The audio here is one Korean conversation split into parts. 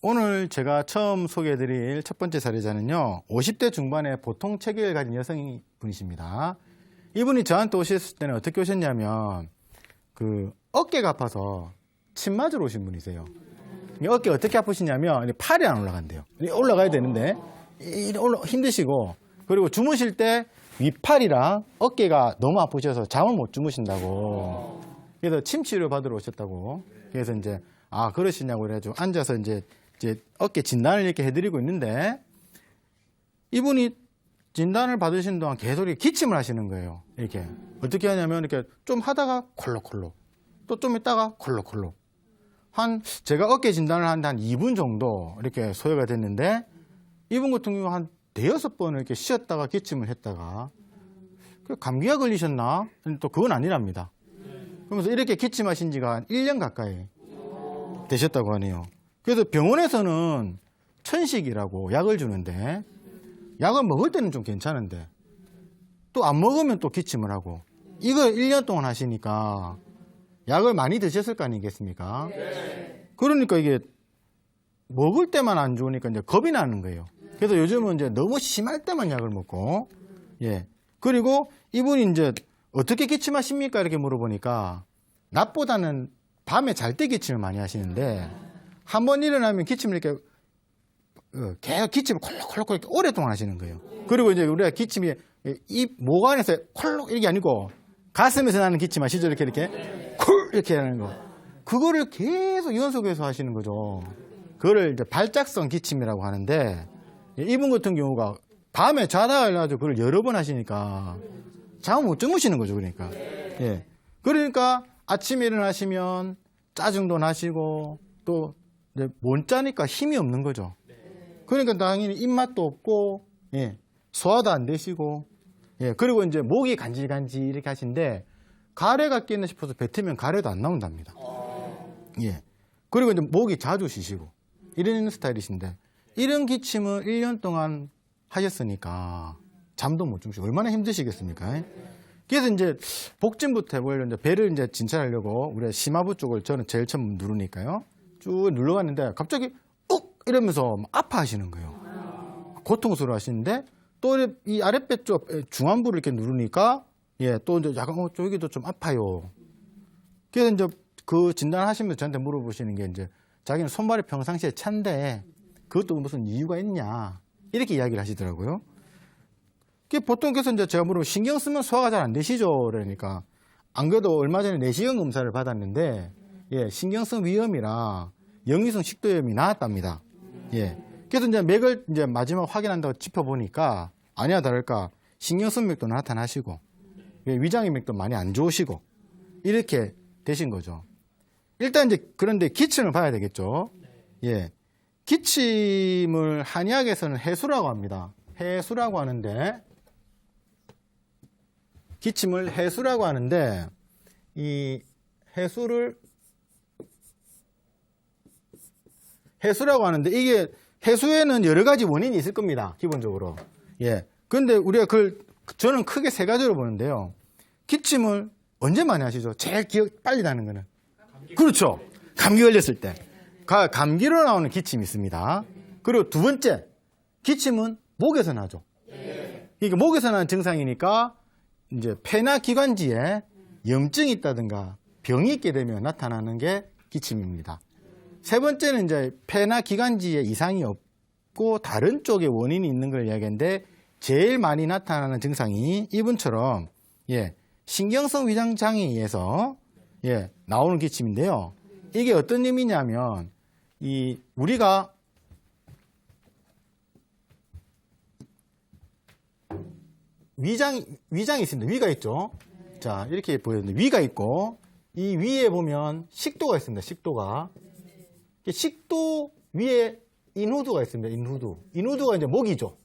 오늘 제가 처음 소개해드릴 첫 번째 사례자는요, 50대 중반의 보통 체격을 가진 여성분이십니다. 이분이 저한테 오셨을 때는 어떻게 오셨냐면, 어깨가 아파서 침 맞으러 오신 분이세요. 어깨 어떻게 아프시냐면, 팔이 안 올라간대요. 올라가야 되는데, 힘드시고, 그리고 주무실 때 윗팔이랑 어깨가 너무 아프셔서 잠을 못 주무신다고. 그래서 침 치료 받으러 오셨다고. 그래서 이제, 그러시냐고 그래가지고 앉아서 이제 어깨 진단을 이렇게 해드리고 있는데, 이분이 진단을 받으신 동안 계속 기침을 하시는 거예요. 이렇게. 어떻게 하냐면, 이렇게 좀 하다가 콜록콜록. 또 좀 있다가 콜록콜록. 제가 어깨 진단을 하는데 한 2분 정도 이렇게 소요가 됐는데, 이분 같은 경우 한 대여섯 번을 이렇게 쉬었다가 기침을 했다가, 감기가 걸리셨나? 또 그건 아니랍니다. 그러면서 이렇게 기침하신 지가 한 1년 가까이 되셨다고 하네요. 그래서 병원에서는 천식이라고 약을 주는데, 약을 먹을 때는 좀 괜찮은데, 또 안 먹으면 또 기침을 하고, 이걸 1년 동안 하시니까 약을 많이 드셨을 거 아니겠습니까? 그러니까 이게 먹을 때만 안 좋으니까 이제 겁이 나는 거예요. 그래서 요즘은 이제 너무 심할 때만 약을 먹고, 그리고 이분이 이제 어떻게 기침하십니까? 이렇게 물어보니까, 낮보다는 밤에 잘 때 기침을 많이 하시는데, 한 번 일어나면 기침을 이렇게, 계속 기침을 콜록콜록 이렇게 오랫동안 하시는 거예요. 그리고 이제 우리가 기침이 목 안에서 콜록 이게 아니고, 가슴에서 나는 기침 아시죠? 이렇게 콜! 이렇게 하는 거. 그거를 계속 연속해서 하시는 거죠. 그거를 이제 발작성 기침이라고 하는데, 이분 같은 경우가 밤에 자다가 일어나서 그걸 여러 번 하시니까 잠을 못 주무시는 거죠. 그러니까. 그러니까 아침에 일어나시면 짜증도 나시고 또 이제 못 자니까 힘이 없는 거죠. 그러니까 당연히 입맛도 없고, 소화도 안 되시고, 그리고 이제 목이 간질간질 이렇게 하신데, 가래가 뀌나 싶어서 뱉으면 가래도 안 나온답니다. 그리고 이제 목이 자주 쉬시고, 이런 스타일이신데, 이런 기침을 1년 동안 하셨으니까 잠도 못 주무시고 얼마나 힘드시겠습니까? 그래서 이제 복진부터 해보려고 배를 이제 진찰하려고 우리가 심하부 쪽을 저는 제일 처음 누르니까요. 쭉 눌러갔는데 갑자기 이러면서 아파하시는 거예요. 고통스러워 하시는데 또 이 아랫배 쪽 중안부를 이렇게 누르니까 또 이제 약간 여기도 좀 아파요. 그래서 이제 그 진단하시면서 저한테 물어보시는 게 이제 자기는 손발이 평상시에 찬데 그것도 무슨 이유가 있냐 이렇게 이야기를 하시더라고요. 보통 그래서 이제 제가 물으면 신경 쓰면 소화가 잘 안 되시죠? 그러니까 안 그래도 얼마 전에 내시경 검사를 받았는데 신경성 위염이랑 역류성 식도염이 나왔답니다. 그래서 이제 맥을 이제 마지막 확인한다고 짚어보니까 아니야 다를까 신경성 맥도 나타나시고 위장의 맥도 많이 안 좋으시고 이렇게 되신 거죠. 일단 이제 그런데 기침을 봐야 되겠죠. 기침을 한의학에서는 해수라고 합니다. 해수라고 하는데 기침을 해수라고 하는데 이 해수라고 하는데 이게 해수에는 여러 가지 원인이 있을 겁니다. 기본적으로. 그런데 우리가 저는 크게 세 가지로 보는데요. 기침을 언제 많이 하시죠? 제일 기억 빨리 나는 거는. 그렇죠. 감기 걸렸을 때. 감기로 나오는 기침이 있습니다. 그리고 두 번째, 기침은 목에서 나죠. 그러니까 목에서 나는 증상이니까 이제 폐나 기관지에 염증이 있다든가 병이 있게 되면 나타나는 게 기침입니다. 세 번째는 이제 폐나 기관지에 이상이 없고 다른 쪽에 원인이 있는 걸 이야기하는데 제일 많이 나타나는 증상이 이분처럼 신경성 위장 장애에 의해서 나오는 기침인데요. 이게 어떤 의미냐면 우리가 위장이 있습니다. 위가 있죠. 자, 이렇게 보여요. 위가 있고, 이 위에 보면 식도가 있습니다. 식도 위에 인후두가 있습니다. 인후두가 이제 목이죠.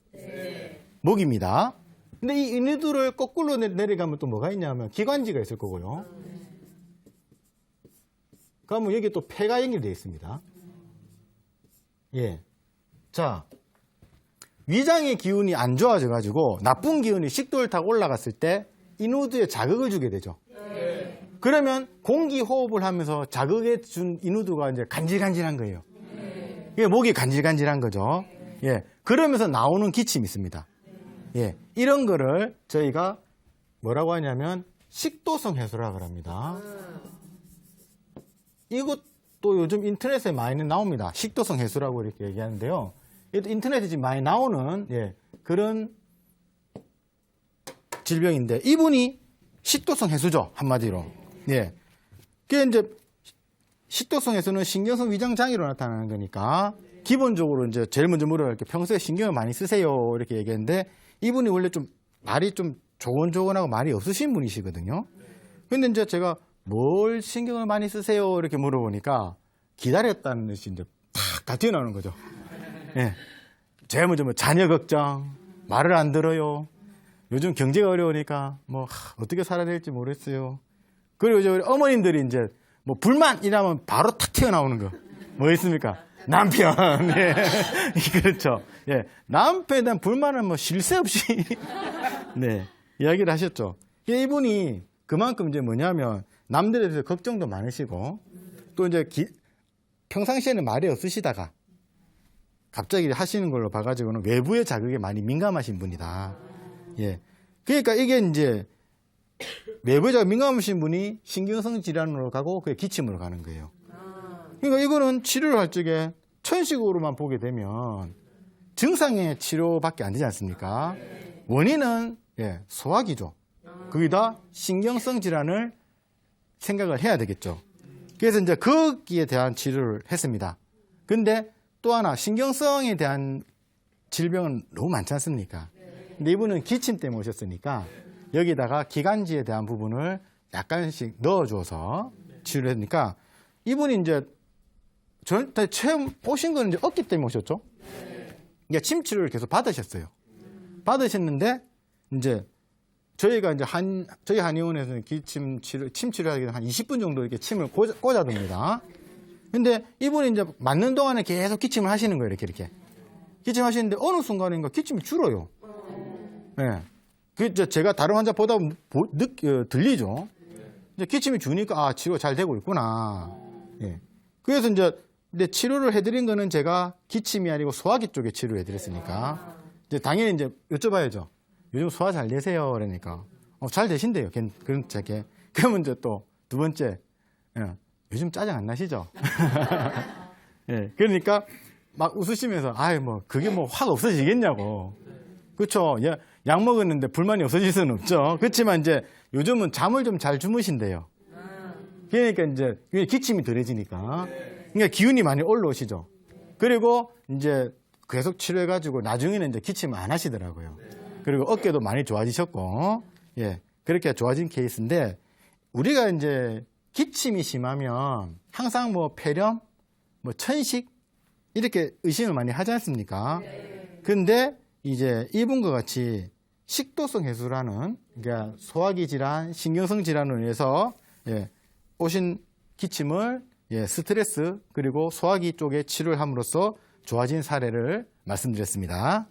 목입니다. 근데 이 인후두를 거꾸로 내려가면 또 뭐가 있냐면 기관지가 있을 거고요. 그러면 여기 또 폐가 연결되어 있습니다. 자, 위장의 기운이 안 좋아져가지고 나쁜 기운이 식도를 타고 올라갔을 때 인후두에 자극을 주게 되죠. 그러면 공기 호흡을 하면서 자극해 준 인후두가 이제 간질간질한 거예요. 이게 목이 간질간질한 거죠. 예. 그러면서 나오는 기침이 있습니다. 예. 이런 거를 저희가 뭐라고 하냐면 식도성 해소라고 합니다. 이것도 요즘 인터넷에 많이 나옵니다. 식도성 해소라고 이렇게 얘기하는데요. 이것도 인터넷에 지금 많이 나오는 예, 그런 질병인데 이분이 식도성 해소죠. 한마디로. 예. 그게 이제 식도성 해소는 신경성 위장 장애로 나타나는 거니까 기본적으로 이제 제일 먼저 물어볼 게 평소에 신경을 많이 쓰세요 이렇게 얘기했는데 이분이 원래 좀 말이 좀 조곤조곤하고 말이 없으신 분이시거든요. 근데 이제 제가 뭘 신경을 많이 쓰세요 이렇게 물어보니까 기다렸다는 뜻이 이제 다 튀어나오는 거죠. 예. 제일 먼저 뭐 자녀 걱정, 말을 안 들어요. 요즘 경제가 어려우니까 뭐 어떻게 살아야 될지 모르겠어요. 그리고 이제 우리 어머님들이 이제 뭐 불만 이라면 바로 탁 튀어나오는 거. 뭐 있습니까? 남편. 예. 그렇죠. 예. 남편에 대한 불만은 뭐 쉴 새 없이 네. 이야기를 하셨죠. 이분이 그만큼 이제 뭐냐면 남들에 대해서 걱정도 많으시고 또 이제 평상시에는 말이 없으시다가 갑자기 하시는 걸로 봐가지고는 외부의 자극에 많이 민감하신 분이다. 예. 그러니까 이게 이제 외부의 자극에 민감하신 분이 신경성 질환으로 가고 그게 기침으로 가는 거예요. 그러니까 이거는 치료를 할 적에 천식으로만 보게 되면 증상의 치료밖에 안 되지 않습니까? 원인은 예, 소화기죠. 거기다 신경성 질환을 생각을 해야 되겠죠. 그래서 이제 거기에 대한 치료를 했습니다. 근데 또 하나 신경성에 대한 질병은 너무 많지 않습니까? 근데 이분은 기침 때문에 오셨으니까 여기다가 기관지에 대한 부분을 약간씩 넣어줘서 치료를 했으니까 이분이 이제 저한테 처음 오신 거는 이제 어깨 때문에 오셨죠? 그러니까 침 치료를 계속 받으셨어요. 받으셨는데 이제 저희가 이제 저희 한의원에서는 기침 치료, 침 치료하기 한 20분 정도 이렇게 침을 꽂아둡니다. 근데 이분이 이제 맞는 동안에 계속 기침을 하시는 거예요, 이렇게. 기침하시는데 어느 순간인가 기침이 줄어요. 예. 그 제가 다른 환자 보다 들리죠. 이제 기침이 주니까 아 치료 잘 되고 있구나. 예. 그래서 이제 근데 치료를 해드린 거는 제가 기침이 아니고 소화기 쪽에 치료해드렸으니까 이제 당연히 이제 여쭤봐야죠. 요즘 소화 잘 되세요? 그러니까 잘 되신대요. 그런 자게. 그러면 이제 또 두 번째 예. 요즘 짜증 안 나시죠? 예. 그러니까 막 웃으시면서 아이 뭐 그게 뭐 확 없어지겠냐고. 그렇죠. 약 먹었는데 불만이 없어질 수는 없죠. 그렇지만 이제 요즘은 잠을 좀 잘 주무신대요. 그러니까 이제 기침이 덜해지니까. 그러니까 기운이 많이 올라오시죠. 그리고 이제 계속 치료해가지고 나중에는 이제 기침을 안 하시더라고요. 그리고 어깨도 많이 좋아지셨고, 예. 그렇게 좋아진 케이스인데, 우리가 이제 기침이 심하면 항상 뭐 폐렴, 뭐 천식, 이렇게 의심을 많이 하지 않습니까? 근데 이제 이분과 같이 식도성 해소라는, 그러니까 소화기 질환, 신경성 질환을 위해서, 예. 오신 기침을 예, 스트레스 그리고 소화기 쪽에 치료를 함으로써 좋아진 사례를 말씀드렸습니다.